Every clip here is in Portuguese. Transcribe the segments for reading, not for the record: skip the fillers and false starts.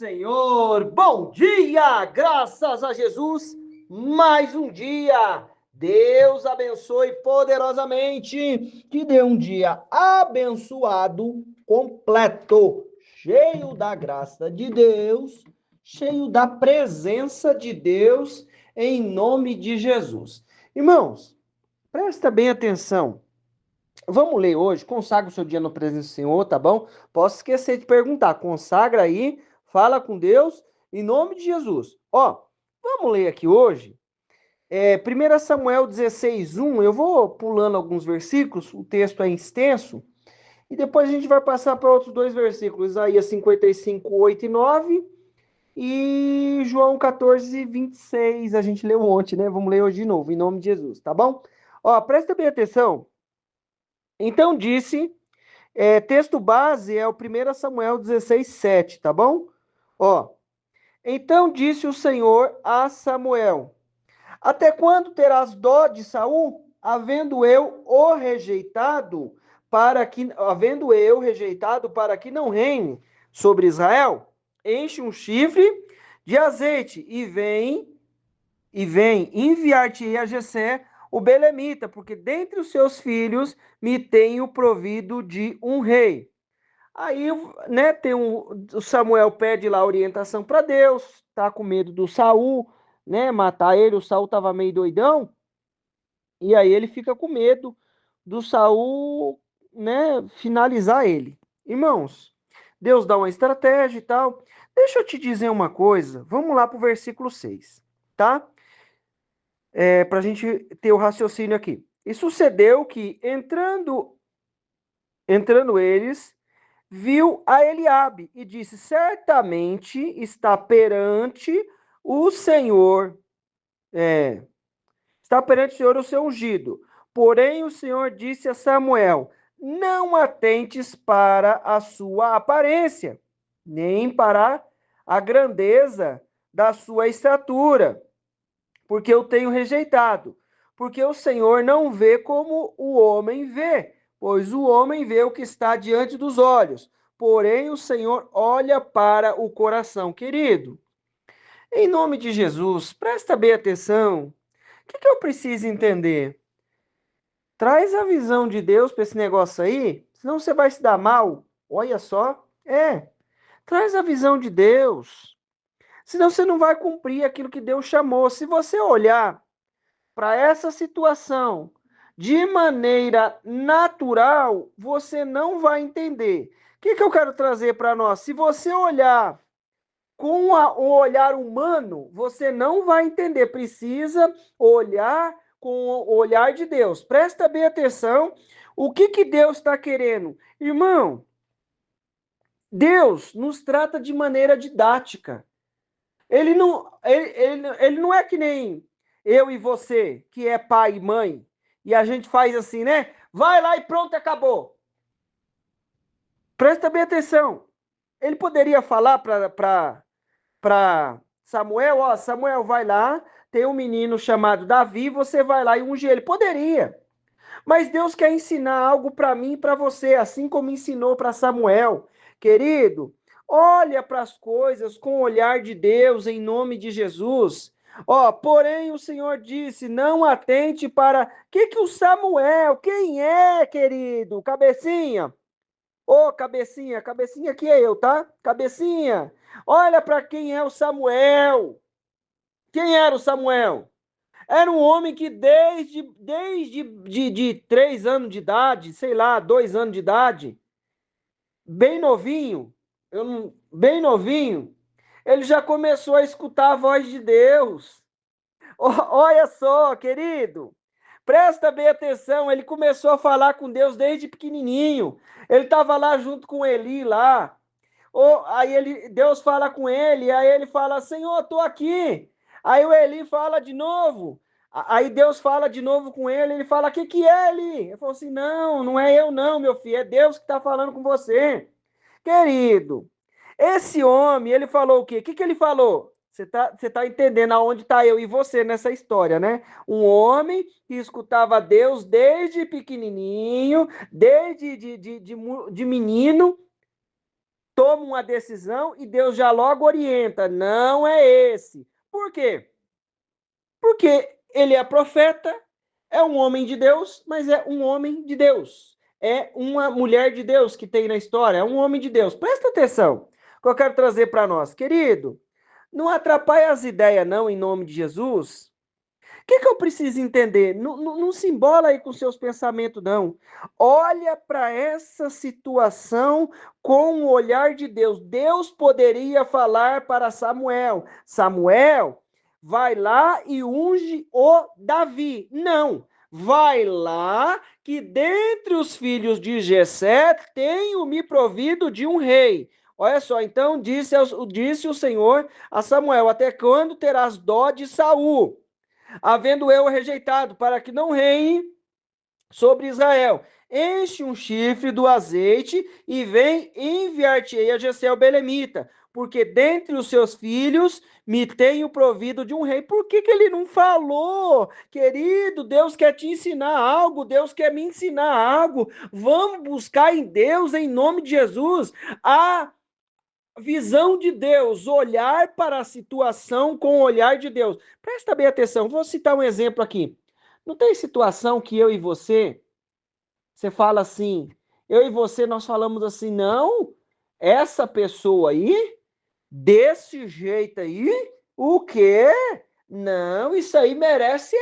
Senhor, bom dia, graças a Jesus, mais um dia. Deus abençoe poderosamente, que dê um dia abençoado, completo, cheio da graça de Deus, cheio da presença de Deus, em nome de Jesus. Irmãos, presta bem atenção. Vamos ler hoje, consagra o seu dia no presença do Senhor, tá bom? Posso esquecer de perguntar, consagra aí, fala com Deus, em nome de Jesus. Ó, vamos ler aqui hoje, 1 Samuel 16:1, eu vou pulando alguns versículos, o texto é extenso, e depois a gente vai passar para outros dois versículos, Isaías 55:8 e 9, e João 14:26, a gente leu ontem, né? Vamos ler hoje de novo, em nome de Jesus, tá bom? Ó, presta bem atenção. Então disse... texto base é o 1 Samuel 16:7, tá bom? Ó, então disse o Senhor a Samuel: Até quando terás dó de Saul, havendo eu rejeitado para que não reine sobre Israel? Enche um chifre de azeite e vem enviar-te a Jessé, o belemita, porque dentre os seus filhos me tenho provido de um rei. Aí, né, o Samuel pede lá orientação para Deus, tá com medo do Saul, né, matar ele. O Saul tava meio doidão, e aí ele fica com medo do Saul, né, finalizar ele. Irmãos, Deus dá uma estratégia e tal. Deixa eu te dizer uma coisa. Vamos lá pro versículo 6, tá? Para a gente ter o raciocínio aqui. E sucedeu que, entrando eles, viu a Eliabe e disse: certamente está perante o Senhor, está perante o Senhor o seu ungido. Porém o Senhor disse a Samuel: não atentes para a sua aparência, nem para a grandeza da sua estatura, porque eu tenho rejeitado. Porque o Senhor não vê como o homem vê, pois o homem vê o que está diante dos olhos, porém o Senhor olha para o coração. Querido, em nome de Jesus, presta bem atenção. O que eu preciso entender? Traz a visão de Deus para esse negócio aí, senão você vai se dar mal. Olha só. Traz a visão de Deus. Senão você não vai cumprir aquilo que Deus chamou. Se você olhar para essa situação de maneira natural, você não vai entender. O que eu quero trazer para nós? Se você olhar com o olhar humano, você não vai entender. Precisa olhar com o olhar de Deus. Presta bem atenção. O que Deus está querendo? Irmão, Deus nos trata de maneira didática. Ele não é que nem eu e você, que é pai e mãe, e a gente faz assim, né? Vai lá e pronto, acabou. Presta bem atenção. Ele poderia falar para Samuel, ó, Samuel, vai lá, tem um menino chamado Davi, você vai lá e unge ele. Poderia. Mas Deus quer ensinar algo para mim e para você, assim como ensinou para Samuel. Querido, olha para as coisas com o olhar de Deus em nome de Jesus. Ó, porém o Senhor disse: não atente para. Que o Samuel, quem é, querido? Cabecinha? Ô, cabecinha, cabecinha aqui é eu, tá? Cabecinha, olha para quem é o Samuel. Quem era o Samuel? Era um homem que desde de 3 anos de idade, sei lá, 2 anos de idade, bem novinho, bem novinho, ele já começou a escutar a voz de Deus. Olha só, querido, presta bem atenção, ele começou a falar com Deus desde pequenininho. Ele estava lá junto com Eli lá. Aí Deus fala com ele, aí ele fala: Senhor, estou aqui. Aí o Eli fala de novo. Aí Deus fala de novo com ele fala: que é, Eli? Ele falou assim: não, não é eu não, meu filho, é Deus que está falando com você. Querido, esse homem, ele falou o quê? O que ele falou? Você tá entendendo aonde está eu e você nessa história, né? Um homem que escutava Deus desde pequenininho, desde de menino, toma uma decisão e Deus já logo orienta. Não é esse. Por quê? Porque ele é profeta, é um homem de Deus, mas é um homem de Deus. É uma mulher de Deus que tem na história, é um homem de Deus. Presta atenção, o que eu quero trazer para nós. Querido, não atrapalhe as ideias não, em nome de Jesus. O que eu preciso entender? Não se embola aí com seus pensamentos, não. Olha para essa situação com o olhar de Deus. Deus poderia falar para Samuel: Samuel, vai lá e unge o Davi. Não. Vai lá, que dentre os filhos de Jessé tenho me provido de um rei. Olha só, então disse o Senhor a Samuel: até quando terás dó de Saul, havendo eu rejeitado, para que não reine sobre Israel? Enche um chifre do azeite e vem enviar-te-ei a Jessé o belemita, porque dentre os seus filhos me tenho provido de um rei. Por que ele não falou? Querido, Deus quer te ensinar algo, Deus quer me ensinar algo. Vamos buscar em Deus, em nome de Jesus, a visão de Deus, olhar para a situação com o olhar de Deus. Presta bem atenção, vou citar um exemplo aqui. Não tem situação que eu e você fala assim, eu e você, nós falamos assim, não, essa pessoa aí, desse jeito aí, o quê? Não, isso aí merece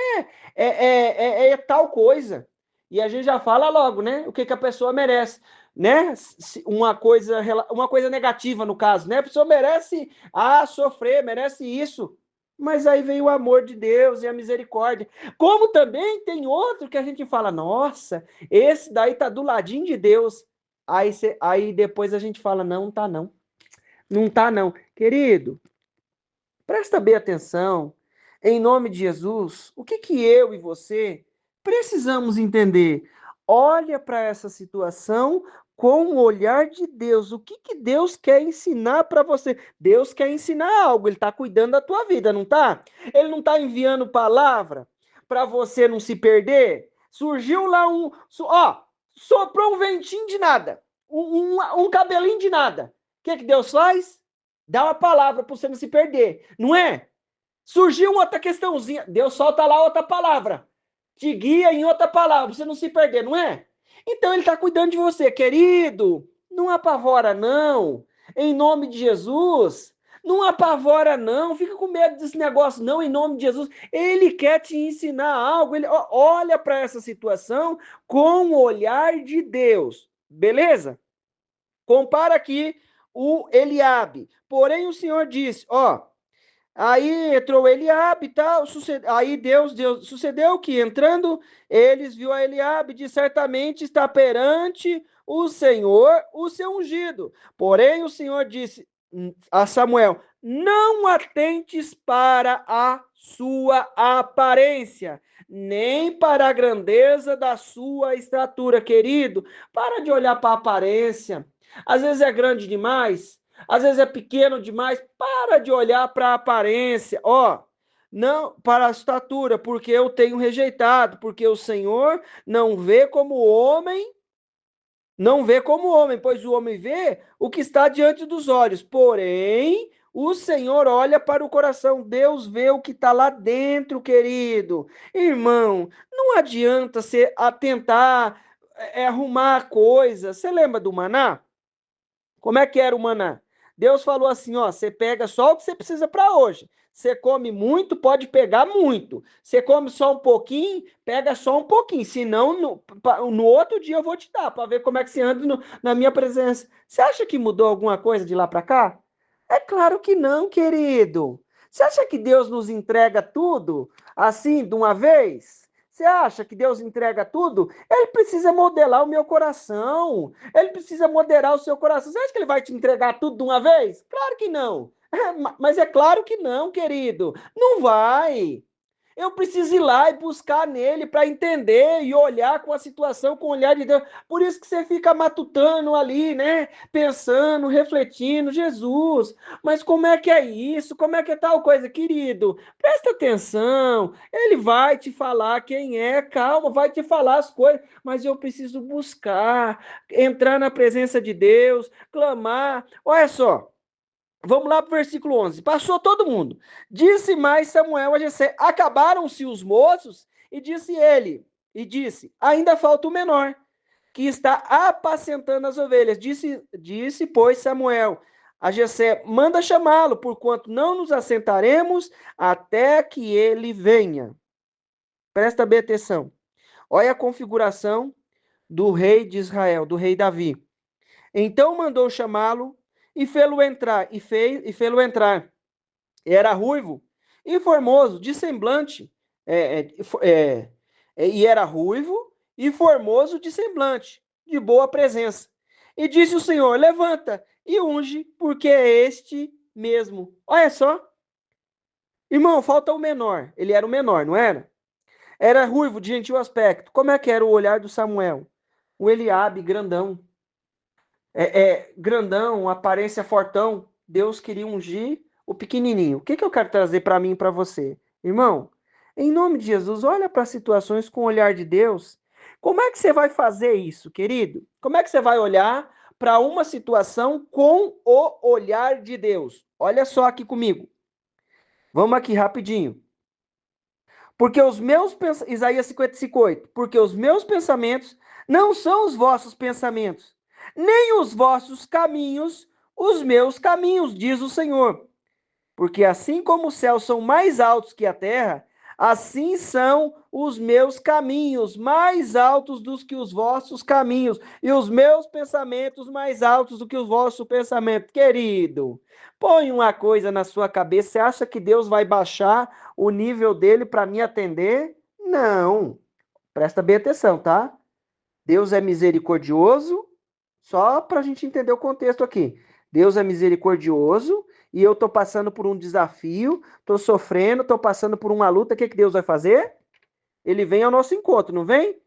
tal coisa. E a gente já fala logo, né? O que a pessoa merece, né? Uma coisa negativa no caso, né? A pessoa merece sofrer, merece isso. Mas aí vem o amor de Deus e a misericórdia. Como também tem outro que a gente fala, nossa, esse daí tá do ladinho de Deus. Aí depois a gente fala, não, tá não. Não tá não. Querido, presta bem atenção, em nome de Jesus, o que eu e você precisamos entender? Olha para essa situação com o olhar de Deus. O que Deus quer ensinar para você? Deus quer ensinar algo, Ele está cuidando da tua vida, não está? Ele não está enviando palavra para você não se perder? Surgiu lá soprou um ventinho de nada, um cabelinho de nada. O que Deus faz? Dá uma palavra para você não se perder, não é? Surgiu uma outra questãozinha, Deus solta lá outra palavra, te guia em outra palavra, pra você não se perder, não é? Então ele está cuidando de você, querido. Não apavora, não. Em nome de Jesus. Não apavora, não. Fica com medo desse negócio, não. Em nome de Jesus. Ele quer te ensinar algo. Ele olha para essa situação com o olhar de Deus. Beleza? Compara aqui o Eliabe. Porém, o Senhor disse: aí entrou Eliabe e tal, aí sucedeu que entrando eles viu a Eliabe, de certamente está perante o Senhor, o seu ungido. Porém o Senhor disse a Samuel: não atentes para a sua aparência, nem para a grandeza da sua estatura, querido. Para de olhar para a aparência. Às vezes é grande demais, às vezes é pequeno demais. Para de olhar para a aparência, não para a estatura, porque eu tenho rejeitado, porque o Senhor não vê como homem, pois o homem vê o que está diante dos olhos. Porém, o Senhor olha para o coração. Deus vê o que está lá dentro, querido. Irmão, não adianta você tentar arrumar a coisa. Você lembra do maná? Como é que era o maná? Deus falou assim, você pega só o que você precisa para hoje. Você come muito, pode pegar muito. Você come só um pouquinho, pega só um pouquinho. Senão, no outro dia eu vou te dar, para ver como é que você anda na minha presença. Você acha que mudou alguma coisa de lá para cá? É claro que não, querido. Você acha que Deus nos entrega tudo assim, de uma vez? Você acha que Deus entrega tudo? Ele precisa modelar o meu coração. Ele precisa moderar o seu coração. Você acha que ele vai te entregar tudo de uma vez? Claro que não. Mas é claro que não, querido. Não vai. Eu preciso ir lá e buscar nele para entender e olhar com a situação com o olhar de Deus. Por isso que você fica matutando ali, né? Pensando, refletindo, Jesus, mas como é que é isso? Como é que é tal coisa, querido? Presta atenção. Ele vai te falar quem é, calma, vai te falar as coisas, mas eu preciso buscar, entrar na presença de Deus, clamar. Olha só. Vamos lá para o versículo 11. Passou todo mundo. Disse mais Samuel a Jessé: acabaram-se os moços? E disse: ainda falta o menor, que está apacentando as ovelhas. Disse, pois, Samuel a Jessé: manda chamá-lo, porquanto não nos assentaremos até que ele venha. Presta bem atenção. Olha a configuração do rei de Israel, do rei Davi. Então mandou chamá-lo e fê-lo entrar, e fê-lo entrar. Era ruivo e formoso, de semblante, e era ruivo e formoso de semblante, de boa presença. E disse o Senhor: levanta e unge, porque é este mesmo. Olha só, irmão, falta o menor. Ele era o menor, não era? Era ruivo, de gentil aspecto. Como é que era o olhar do Samuel? O Eliabe, grandão. Grandão, aparência fortão. Deus queria ungir o pequenininho. O que que eu quero trazer para mim e para você? Irmão, em nome de Jesus, olha para as situações com o olhar de Deus. Como é que você vai fazer isso, querido? Como é que você vai olhar para uma situação com o olhar de Deus? Olha só aqui comigo. Vamos aqui rapidinho. Porque os meus pensamentos, Isaías 55:8, porque os meus pensamentos não são os vossos pensamentos, nem os vossos caminhos, os meus caminhos, diz o Senhor. Porque assim como os céus são mais altos que a terra, assim são os meus caminhos mais altos do que os vossos caminhos, e os meus pensamentos mais altos do que os vossos pensamentos. Querido, põe uma coisa na sua cabeça, você acha que Deus vai baixar o nível dele para me atender? Não. Presta bem atenção, tá? Deus é misericordioso, só para a gente entender o contexto aqui. Deus é misericordioso e eu estou passando por um desafio, estou sofrendo, estou passando por uma luta. O que, que Deus vai fazer? Ele vem ao nosso encontro, não vem?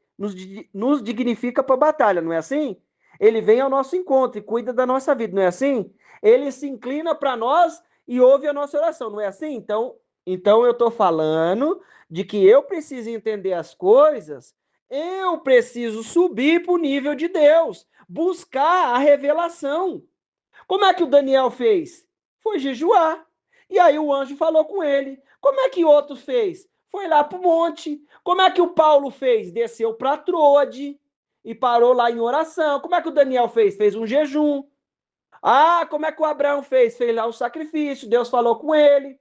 Nos dignifica para a batalha, não é assim? Ele vem ao nosso encontro e cuida da nossa vida, não é assim? Ele se inclina para nós e ouve a nossa oração, não é assim? Então eu estou falando de que eu preciso entender as coisas, eu preciso subir para o nível de Deus, buscar a revelação. Como é que o Daniel fez? Foi jejuar. E aí o anjo falou com ele. Como é que o outro fez? Foi lá para o monte. Como é que o Paulo fez? Desceu para Troade e parou lá em oração. Como é que o Daniel fez? Fez um jejum. Ah, como é que o Abraão fez? Fez lá o sacrifício. Deus falou com ele.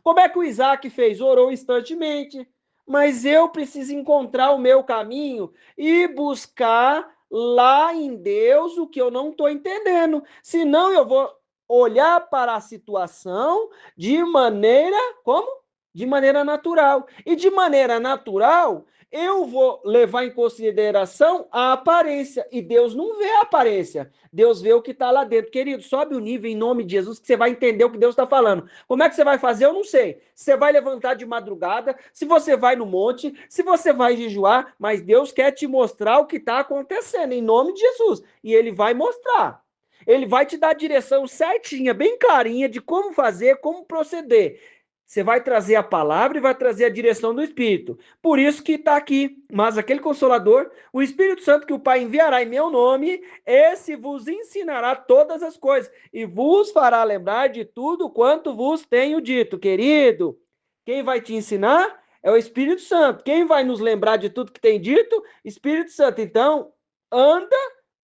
Como é que o Isaac fez? Orou instantemente. Mas eu preciso encontrar o meu caminho e buscar lá em Deus o que eu não estou entendendo. Senão eu vou olhar para a situação de maneira como? De maneira natural. E de maneira natural, eu vou levar em consideração a aparência. E Deus não vê a aparência. Deus vê o que está lá dentro. Querido, sobe o nível em nome de Jesus que você vai entender o que Deus está falando. Como é que você vai fazer? Eu não sei. Você vai levantar de madrugada, se você vai no monte, se você vai jejuar, mas Deus quer te mostrar o que está acontecendo em nome de Jesus. E Ele vai mostrar. Ele vai te dar a direção certinha, bem clarinha de como fazer, como proceder. Você vai trazer a palavra e vai trazer a direção do Espírito. Por isso que está aqui. Mas aquele Consolador, o Espírito Santo que o Pai enviará em meu nome, esse vos ensinará todas as coisas e vos fará lembrar de tudo quanto vos tenho dito. Querido, quem vai te ensinar é o Espírito Santo. Quem vai nos lembrar de tudo que tem dito? Espírito Santo. Então, anda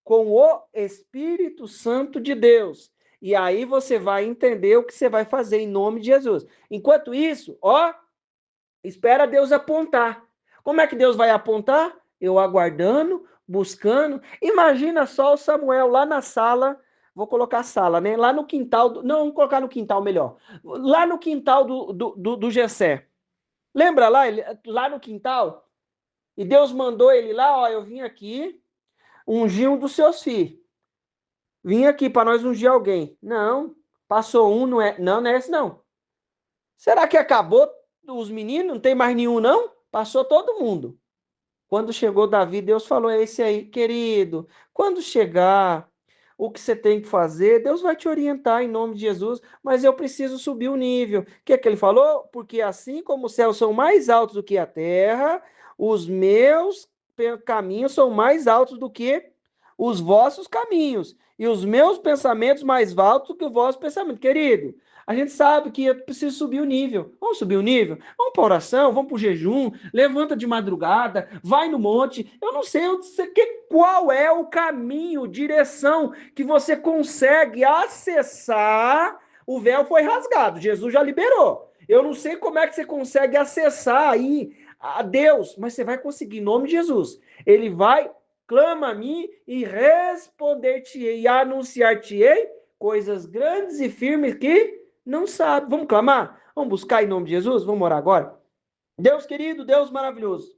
com o Espírito Santo de Deus. E aí você vai entender o que você vai fazer em nome de Jesus. Enquanto isso, ó, espera Deus apontar. Como é que Deus vai apontar? Eu aguardando, buscando. Imagina só o Samuel lá na sala. Vou colocar sala, né? Lá no quintal. Não, vamos colocar no quintal melhor. Lá no quintal do Jessé. Lembra lá, lá no quintal? E Deus mandou ele lá, ó, eu vim aqui ungir um dos seus filhos. Vim aqui para nós ungir alguém. Não, passou um, não é, não é esse não. Será que acabou os meninos, não tem mais nenhum, não? Passou todo mundo. Quando chegou Davi, Deus falou: é esse aí, querido. Quando chegar, o que você tem que fazer, Deus vai te orientar em nome de Jesus, mas eu preciso subir o nível. O que é que ele falou? Porque assim como os céus são mais altos do que a terra, os meus caminhos são mais altos do que os vossos caminhos, e os meus pensamentos mais altos do que o vosso pensamento. Querido, a gente sabe que eu preciso subir o nível. Vamos subir o nível? Vamos para oração, vamos para o jejum, levanta de madrugada, vai no monte. Eu não sei qual é o caminho, direção que você consegue acessar. O véu foi rasgado, Jesus já liberou. Eu não sei como é que você consegue acessar aí a Deus, mas você vai conseguir em nome de Jesus. Ele vai, clama a mim e responder-te-ei, e anunciar-te-ei coisas grandes e firmes que não sabe. Vamos clamar? Vamos buscar em nome de Jesus? Vamos orar agora? Deus querido, Deus maravilhoso.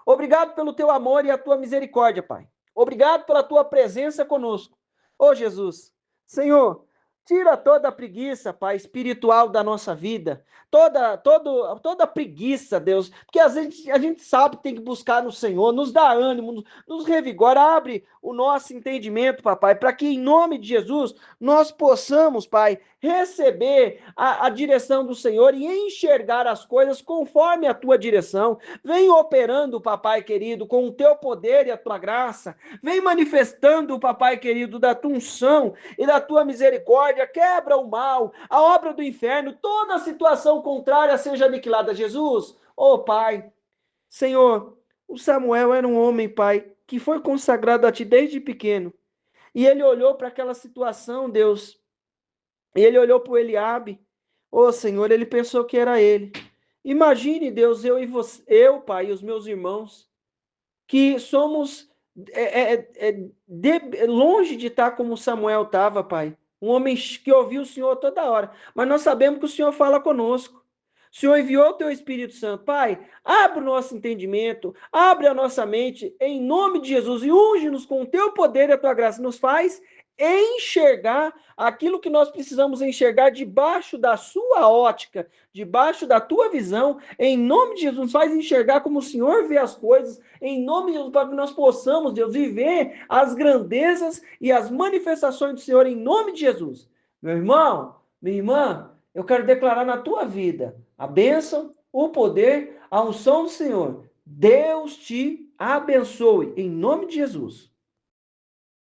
Obrigado pelo teu amor e a tua misericórdia, Pai. Obrigado pela tua presença conosco. Ô Jesus, Senhor, tira toda a preguiça, Pai, espiritual da nossa vida. Toda preguiça, Deus. Porque a gente sabe que tem que buscar no Senhor, nos dá ânimo, nos revigora, abre o nosso entendimento, papai, para que em nome de Jesus nós possamos, Pai, receber a direção do Senhor e enxergar as coisas conforme a tua direção. Vem operando, papai querido, com o teu poder e a tua graça. Vem manifestando, papai querido, da tua unção e da tua misericórdia. Quebra o mal, a obra do inferno, toda a situação contrária seja aniquilada. Jesus, oh Pai, Senhor, o Samuel era um homem, Pai, que foi consagrado a ti desde pequeno. E ele olhou para aquela situação, Deus, e ele olhou para o Eliabe. Oh, Senhor, ele pensou que era ele. Imagine, Deus, eu e você, eu, Pai, e os meus irmãos, que somos longe de estar como Samuel estava, Pai. Um homem que ouviu o Senhor toda hora. Mas nós sabemos que o Senhor fala conosco. O Senhor enviou o teu Espírito Santo. Pai, abre o nosso entendimento, abre a nossa mente, em nome de Jesus, e unge-nos com o teu poder e a tua graça. Nos faz enxergar aquilo que nós precisamos enxergar debaixo da sua ótica, debaixo da tua visão, em nome de Jesus, nos faz enxergar como o Senhor vê as coisas, em nome de Jesus, para que nós possamos, Deus, viver as grandezas e as manifestações do Senhor, em nome de Jesus. Meu irmão, minha irmã, eu quero declarar na tua vida a bênção, o poder, a unção do Senhor. Deus te abençoe, em nome de Jesus.